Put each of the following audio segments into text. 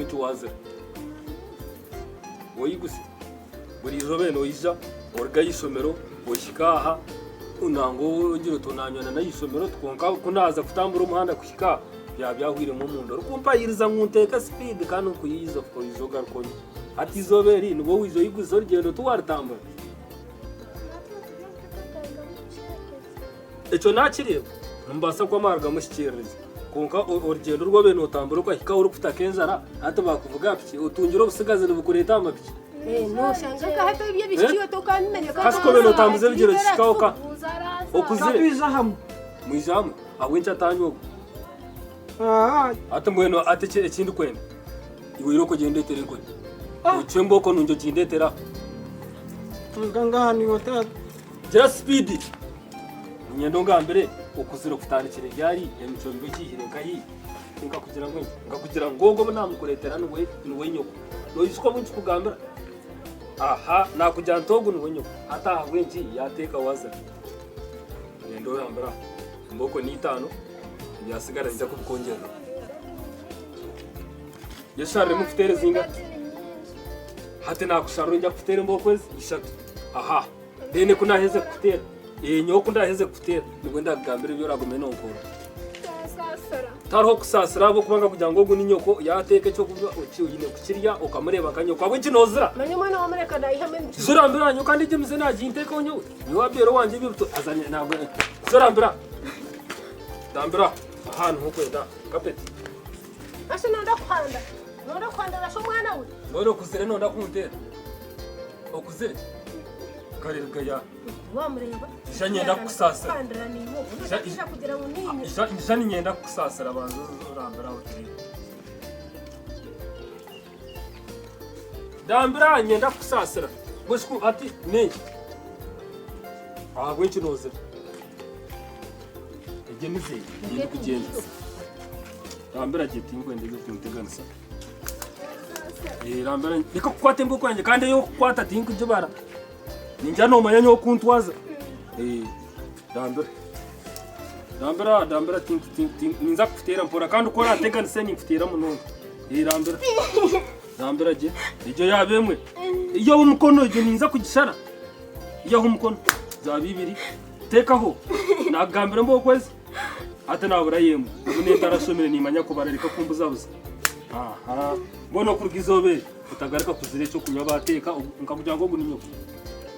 wintu wazira woyigusi buri zobe no iza orga yisomero oshikaha unango ngira tunanyona na yisomero twonka kunaza kutambura umuhanda kushika byahwire mu mundo rukumpa yiriza nkunteka speed kandi kuyizo ko izoga konye ati zoberi nibo wizo yiguzo rugendo tuwaritambura eco nakiriye mbasa kwa marga mushikiriza konka urugendo rwo bene utambura ko hika urupfuta kenzara ati bakuvuga piki utungiro busigaze bukureta amapiki no shanga ka hata ibyo bishikiwe to kamenye ka kasiko bene utambuze bigero shikaho ka okuzire kabiza hamwe mwijamu awincha tanyo ati mweno ati ekindi kwenda iwe iroko gendetera ko uchembo ko nunjo gendetera ngangani wata just speed nyendo ngambere okuzira kutanikire yari emicombe kihire kayi kugira ngo namukuretera nuwe nyoko no yisiko bunchi kugambira aha nakujya ntogo nuwe nyoko ata wenji yateka waza nyendo yambara mboko ni 5 byasigara nza kubikongera yashare mu kutere zinga hate nakusharo njya kutere mboko 3 aha dene kunaheze kutere nyoko ndaheze kutera nibwo ndagambira byo ragome nonkora taro kusasira abo kubanga kugira ngo ni nyoko yateke cyo kuba ukiyine kukirya ukamureba kanyoko abo kinozira manye mwana wa mureka ndayihame zurambira nyo kandi jemze naji inteke onyo ni wabero wanje bibuto azanye ntabwo zurambira dambira ahantu hokwenda kapeti ase nonda kwanda rasho mwana we ngoro kuzire nonda kuntera okuzire karirga ya wamureba ishanyenda kusasira kwandira ni mo ndashaka kugira ngo ninye ishani nyenda kusasira abantu urambira utiri dambira nyenda kusasira bosku ati ne gwenchi nozira egemize ni kugenda dambira giti ngwende zo kunteganisa dambira niko kwate mbuko yanjye kandi yo kwata tinki jibara ninja no manya nyo kuntwaza dambira tinki ninza kufitera mpora kandi ukora teganisa ni kufitera muno dambira je ijo yabemwe iyo umukono je ninza kugishara iyo umukono za bibiri tekaho nagambira mbo kwezi ate nabura yemu ubune tarasomere nimanya ko bararika kumbuzabuza aha bono kurgizobe utagarika kuzire cyo kunya bateka nkakugira ngo guninyo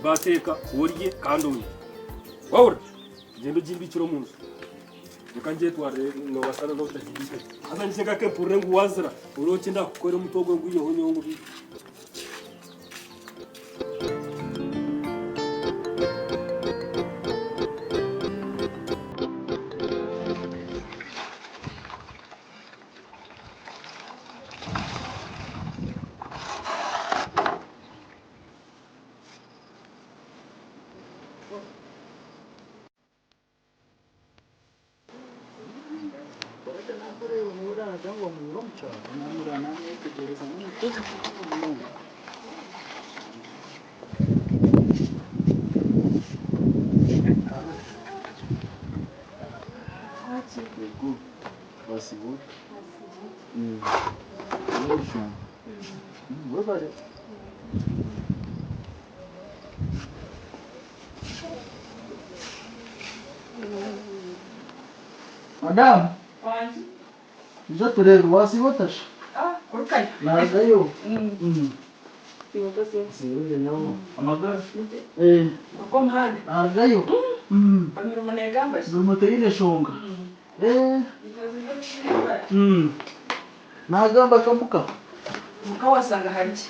bateka urye kandi umwe wawura gendo jimbikiro munzu ukanje tware no basara no tajibike azanye ngake purre nguwazira uroki ndakukore mutogo nguyo honyongo Madam, já terei was botas. urkai Nagayo. tiwoto sim Sim, não. Amaga. kom hande Nagayo. pamiro manegamba Zumuteire shonga. Nagamba kamuka. mukawasanga hanje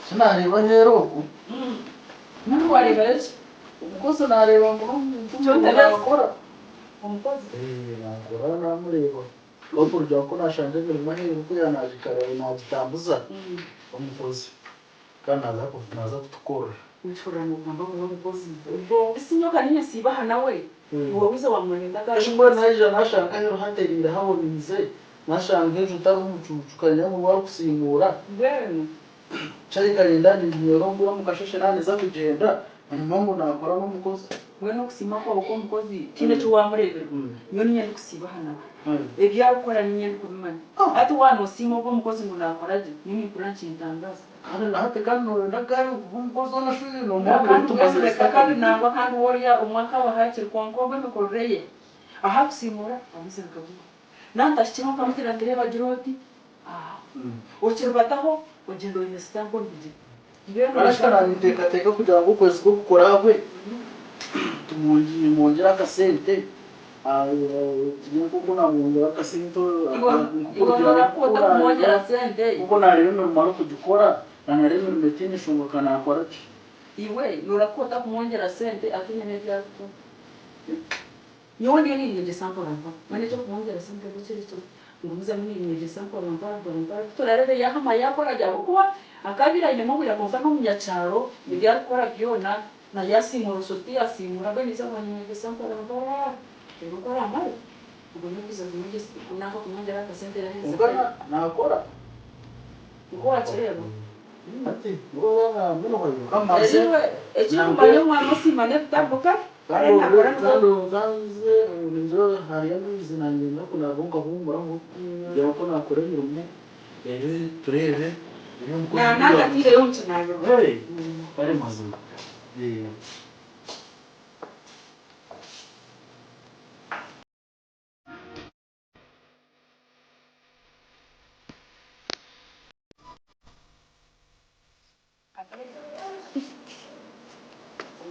Sinareba rero. muntu wareba rero Ubwo sinareba ngo nakora umukozi nakora namureba bakurya ko nashanje biri mahirwe ko yanajikara nazitambuza umukozi kandi naza tukora nshobora ngomba umukozi ubwo isinyoka ninye sibaha nawe wowe uze wamwenda gaje Shimba naje nashanga iruhande rira habonize nashanga ejo utari umucucu kanya mu warusimbura bwene cyari karinda ni yorongura mu kasheshe naniza kugenda hanyuma ngo nakora n'umukozi. we no kusima kwa uko mukozi kine cyo wamurebera iyo niyo ndi kusiba hana ibya gukora niyo ndi kubimana ati wano sima uko mukozi ngo nakora je nini branch intangaza Hata kano ndakari umukozi wanashuri no kandi tumaze tumaze kandi nangwa kandi woriya umwaka wa hakiri kwa ngombe mikoreye aha kusimura amuze ngabuno nantashimo kamutira ndire bagiroti ukirubataho ugenda uyinesita ngo ndije arashara niteka kugira ngo ukwezi ko gukora we tumongera akasente kuko namwongera akasente kuko narebe numara kugikora nanarebe metini shunguka nakora iwe nurakota kumwongera sente akinye byako yonde ni nje sample namba mane cyo kumwongera sente gukiri cyo ngubuza muri nje sample namba turarebe yahama yakora jya kuba akabira ine mu ya konsa no munyacaro ibya gukora byona na yasimura soti yasimura bene cyo nje sample namba gukora amari ubwo nibiza kumuje kunako kumwongera akasente rero ukora nakora ngo acerebo ati ngoga muno kwa kama ewe ekyo mwana simane tabuka kando ganze nzo hariya bizinanye no kunabunga humbura ngo yako nakora imirimo turebe na naka tire yonche nayo pare mazima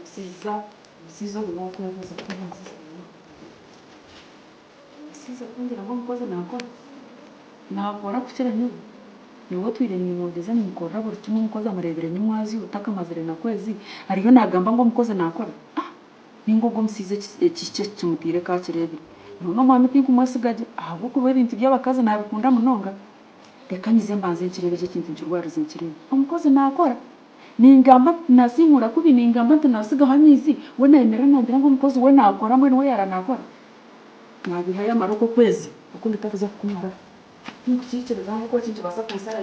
Precisa alguma coisa precisa kundi alguma coisa nakora kuchira niwo twire nimwongeza nimukora buri kimwe umukozi amarebere nimwazi utaka mazire na kwezi ariyo nagamba ngo umukozi nakora ningogo msize ekice kimutire ka kirebe no mama pingu mwasigaje ahubwo kuba ibintu by'abakazi nabikunda munonga reka nyize mbanze nkirebe cyo kintu cy'urwarize nkirebe umukozi nakora ningamba nasimura kubi ningamba tunasiga hamizi we nemera nandira ngo umukozi we nakora mwe we yaranakora nabihaya maroko kwezi ukundi tavuze kumara nkikiciro zangu ko kintu basa kunsara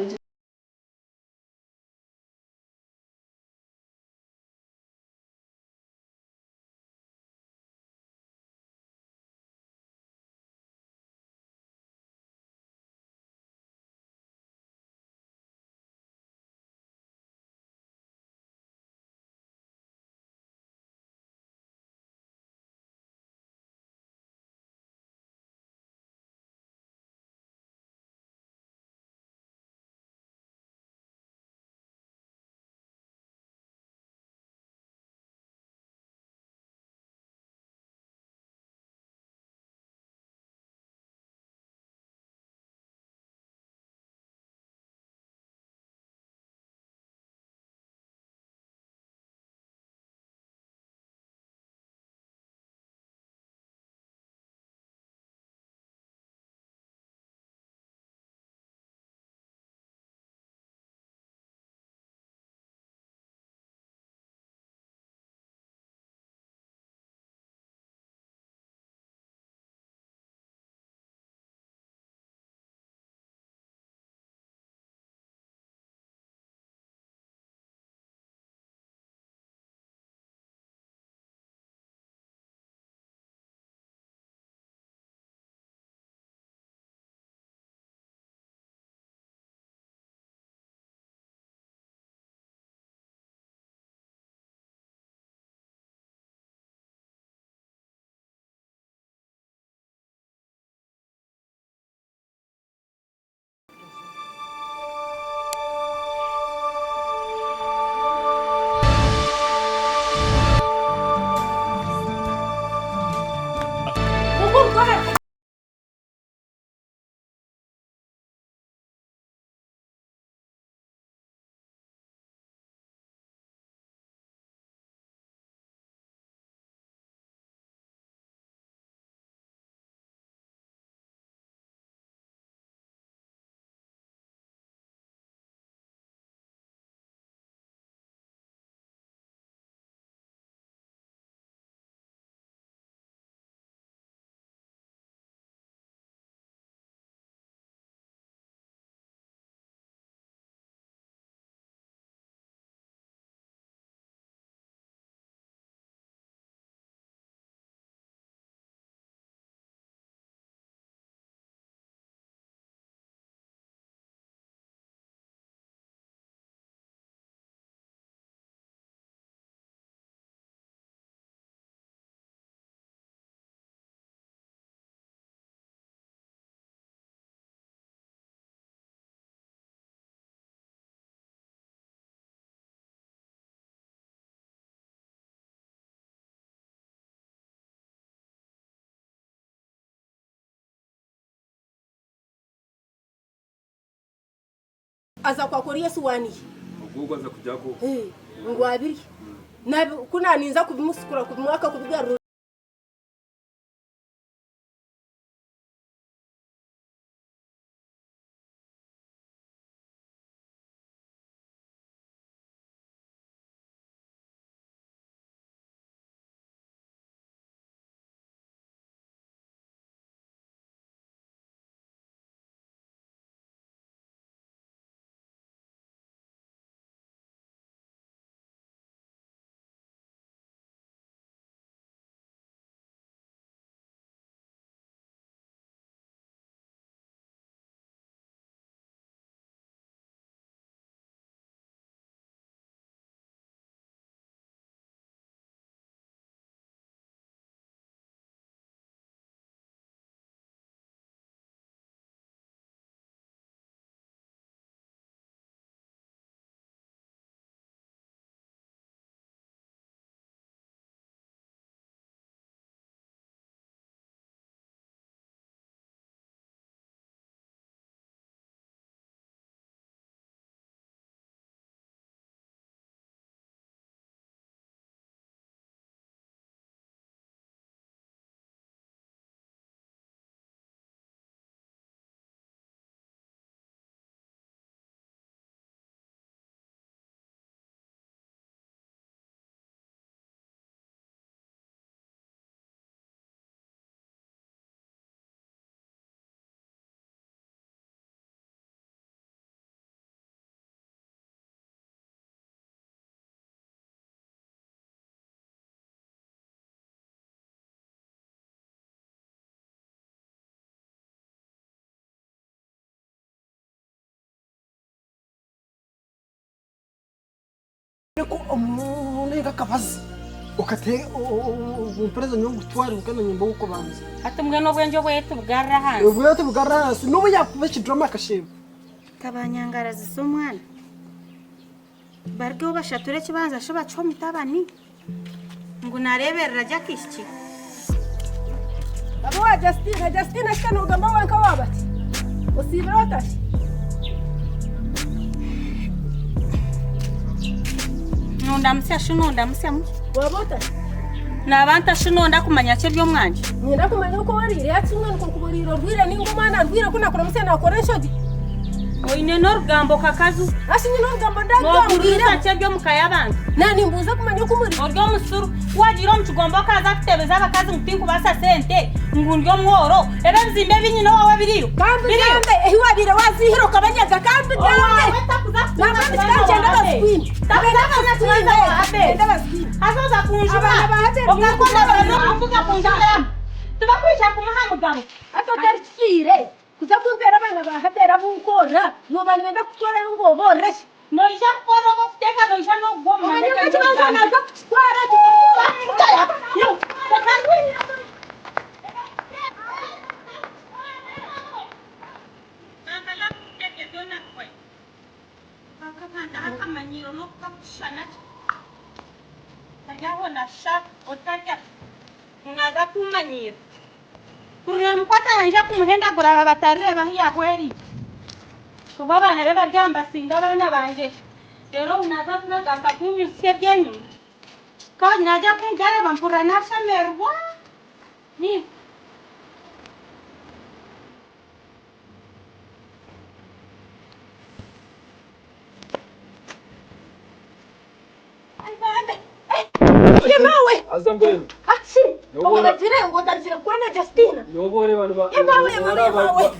aza kwakora Yesu wani ubwo aza kujya ko ngo abiri nabi kunaninza kubimusikura kubimwaka kubigarura umunega kabazi ukate umpereza nyungu twari ukana nyimbo uko banze ati mbwe no bwenjo bwetu bwarra hansi ubwo bugara nubu yakubeki drama kashebe tabanyangara zisomwana bargo bashature kibanza sho bacoma itabani ngo nareberera jakishiki abo wa Justina shikano gamba wanka wabati usibira tashi nunda musya shununda musya mu wabota nabanta shununda kumanya cyo byo mwanje nyina kumanya uko warire yatsumwe nuko kuburiro rwira ningo mwana rwira kuna kora musya nakora shodi oine norgambo kakazu asinye norgambo ndagambira cyo byo mukayabantu nani mbuza kumanya uko muri oryo musuru wajiro mchugomba kaza kutebeza abakazi mpinku basa sente ngundyo mworo ebe nzimbe binyino wawe biriyo kandi gambe ehiwabire wazihiro kabanyaga kandi gambe namwe cyagenda baswini tabeza tunaza abe azoza kunjuba okakona bano kuvuga kunjuba tubakwisha kumuhamugabo atotarikire kuza kumpera abana bahatera bukora no bana benda kutwara ngo boreshe noisha kukora ko kuteka noisha no goma Omanyoka kibanza nazo kutwara yo Kuremkwata nja kumuhenda kuraba batareba hiya kweli. Kuba bana beba gamba sinda bana banje. Rero unaza tunagamba kunyusia byenyu. Kwa naja kunjare bampura nafsa merwa. Ni Yemawe azambe achi obagire ngo ndazira kwana Justina yobore bana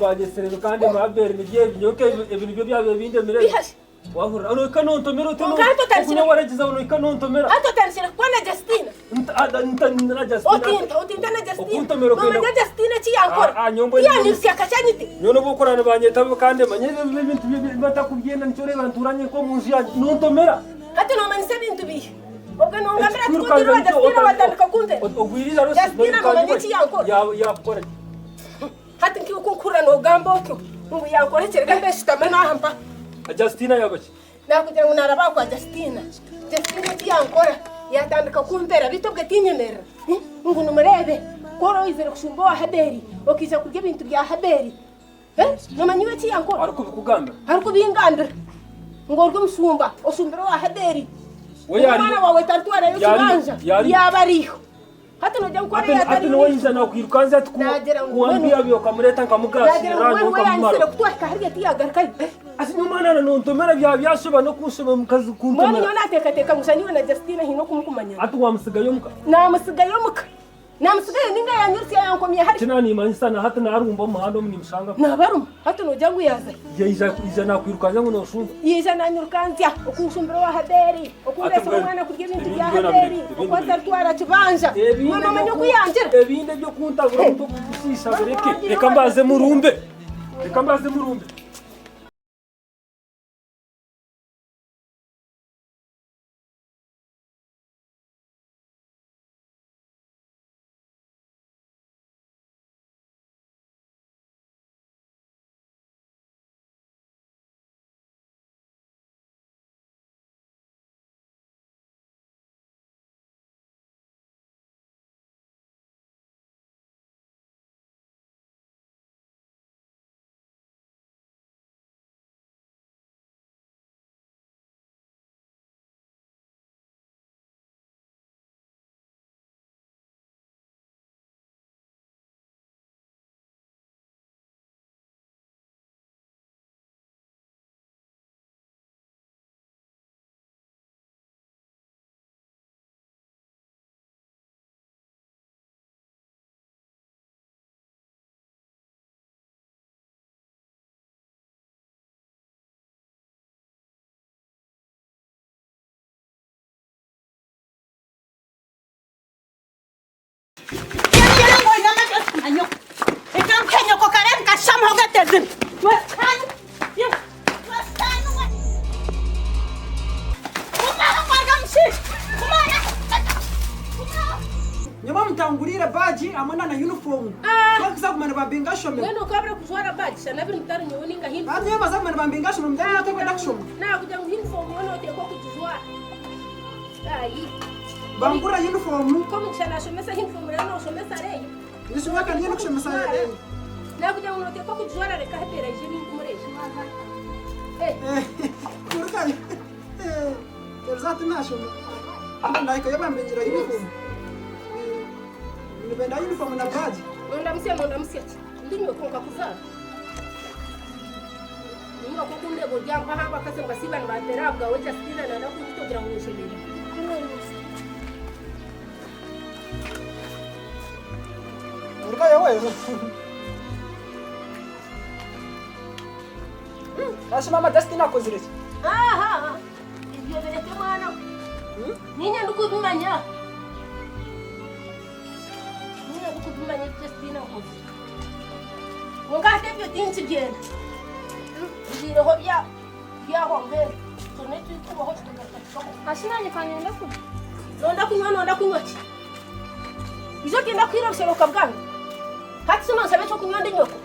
bagesere kandi mabere nigiye binyoke ibintu byo byabe binde mere wahura ano ikanontomera kunya waragiza ano ikanontomera ato tansira kwana Justina nta Justina utinta na Justina okuntomera mama na Justina chi yankora nyombo yani usyakachanyite nyono bokorana banyeta kandi manyeze ibintu batakubyenda ncyo reba nturanye ko munsi ya nontomera ati no manise bintu bihe Oga no ngambira tukundira Justina watandika kunze ogwirira rose Justina mama chi yankora ya kora hati nki ukukura no gambo cyo ngo yankora cyerega mbese tamena hampa Justina yabachi nakugira ngo naraba kwa Justina chi yankora yatandika kumpera bitobwe tinyemera ngo numurebe koro izere kushumbo wa Haberi okiza kurya ibintu bya Haberi no manyiwe chi yankora ariko bikugamba ariko bingandira ngo rw'umusumba usumbira wa Haderi we yari umwana wawe tarutwara yo kibanja yabariho hata nojya gukora hata yatari no yinza na kwirukanze ati kuambia byo kamureta nkamugasira ranyo kamumara kutwaka hariya tiyagarkai asi nyumana na nontomera byashoba no kushoma mukazi kuntomera mbona nyona teka musaniwe na Justina hino kumukumanya ati wamusigayo muka namusigayo muka namusigaye ninga yanyurutse yankomye hari kinani imanyisana hata narumba muhando mnimshanga nabarum hata nojya guyaza ija nakwirukanze ngo noshumba yija nanyurukanzya okusumbira wa Haderi okundesa umwana kurya ibintu bya Haderi okwaza twara kibanja mwana manyo kuyangira ebinde byo kuntagura mto kugusisha bereke reka mbaze murumbe Nyuma mtangurire baji amana na uniform. Kwa sababu mana babinga shome. Weno kabla kuzwara baji sana vile mtari nyoni nga hindi. Baji yema sababu mana babinga shome mtari na kwenda kushoma. Na kuja uniform wano utekwa kujuzwara. Ai. Bangura uniform. Kama mchana shomesa uniform rano shomesa rei. Nisu waka ndiye kushomesa rei. Na kuja unotekwa kujuzwara reka hapera jimi kumoreshi. Kurka. Elzati na shome. Ndaika yaba mbenjira uniform. Nibenda uniform na baji. Nonda msia. Ndinyo konka kuzara. Ningo kukunde bojya mpahamba kase basiba nabaterabwa we Justina na nakujitogira mu ishebere. Kurka yawe. Basi mama Justina kozire. Aha. Ibyo bereke mwana. Ninya ndukubimanya. Kudumanya Justina hofu. Ngate byo tinchi genda. Ndiro ho ya ho mbere. Soneti kuba ho tukata. Ashina nifanya ndaku. Nonda kunywa. Izo genda kwira usero kabwangu. Hati sino sabe cyo kunywa ndi nyoko.